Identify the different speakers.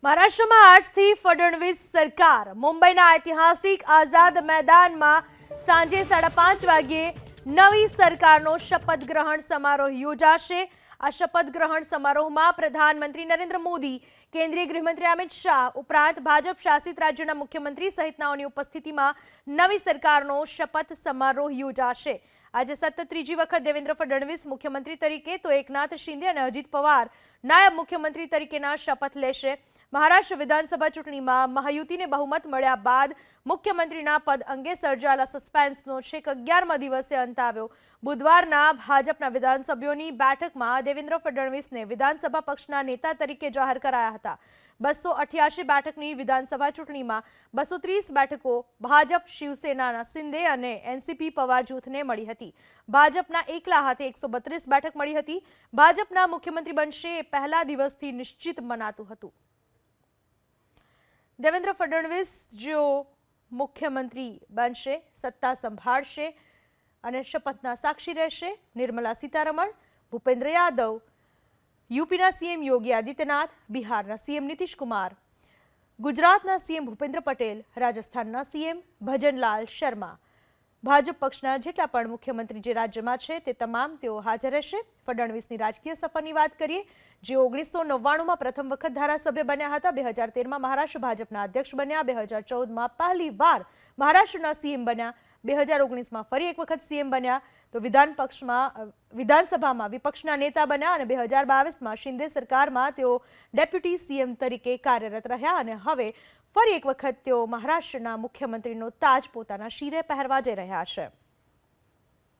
Speaker 1: મહારાષ્ટ્રમાં આજથી ફડણવીસ સરકાર મુંબઈના ઐતિહાસિક આઝાદ મેદાનમાં સાંજે 5:30 વાગ્યે નવી સરકારનો શપથ ગ્રહણ સમારોહ યોજાશે। આ શપથ ગ્રહણ સમારોહમાં પ્રધાનમંત્રી નરેન્દ્ર મોદી, કેન્દ્રીય ગૃહમંત્રી અમિત શાહ ઉપરાંત ભાજપ શાસિત રાજ્યોના મુખ્યમંત્રી સહિતનાઓની ઉપસ્થિતિમાં નવી સરકારનો શપથ સમારોહ યોજાશે। આજે સતત ત્રીજી વખત દેવેન્દ્ર ફડણવીસ મુખ્યમંત્રી તરીકે તો એકનાથ શિંદે અને અજીત પવાર નાયબ મુખ્યમંત્રી તરીકેના શપથ લેશે। મહારાષ્ટ્ર વિધાનસભા ચૂંટણીમાં મહાયુતિને બહુમત મળ્યા બાદ મુખ્યમંત્રીના પદ અંગે સર્જાયેલા સસ્પેન્સનો છેક 11મા દિવસે અંત આવ્યો। બુધવારના ભાજપના વિધાનસભ્યોની બેઠકમાં દેવેન્દ્ર ફડણવીસને વિધાનસભા પક્ષના નેતા તરીકે જાહેર કરાયા હતા। 288 બેઠકની વિધાનસભા ચૂંટણીમાં 230 બેઠકો ભાજપ શિવસેનાના શિંદે અને એનસીપી પવાર જૂથને મળી હતી। ભાજપના એકલા હાથે 132 બેઠક મળી હતી। ભાજપના મુખ્યમંત્રી બનશે એ પહેલા દિવસથી નિશ્ચિત મનાતું હતું। દેવેન્દ્ર ફડણવીસ જો મુખ્યમંત્રી બનશે, સત્તા સંભાળશે અને શપથના સાક્ષી રહેશે। નિર્મલા સીતારમણ, ભૂપેન્દ્ર યાદવ, યુપીના સીએમ યોગી આદિત્યનાથ, બિહારના સીએમ નીતિશ કુમાર, ગુજરાતના સીએમ ભૂપેન્દ્ર પટેલ, રાજસ્થાનના સીએમ ભજનલાલ શર્મા, ભાજપ પક્ષના જેટલા પણ મુખ્યમંત્રી જે રાજ્યમાં છે તે તમામ તેઓ હાજર રહેશે। ફડણવીસની રાજકીય સફરની વાત કરીએ, જે 1999માં પ્રથમ વખત ધારાસભ્ય બન્યા હતા, 2013માં મહારાષ્ટ્ર ભાજપના અધ્યક્ષ બન્યા, 2014માં પહેલી વાર મહારાષ્ટ્રના સીએમ બન્યા, 2019માં ફરી એક વખત સીએમ બન્યા, તો વિધાનસભામાં વિપક્ષના નેતા બન્યા અને 2022માં શિંદે સરકારમાં તેઓ ડેપ્યુટી સીએમ તરીકે કાર્યરત રહ્યા અને હવે ફરી એક વખત તેઓ મહારાષ્ટ્રના મુખ્યમંત્રીનો તાજ પોતાના શિરે પહેરવા જઈ રહ્યા છે।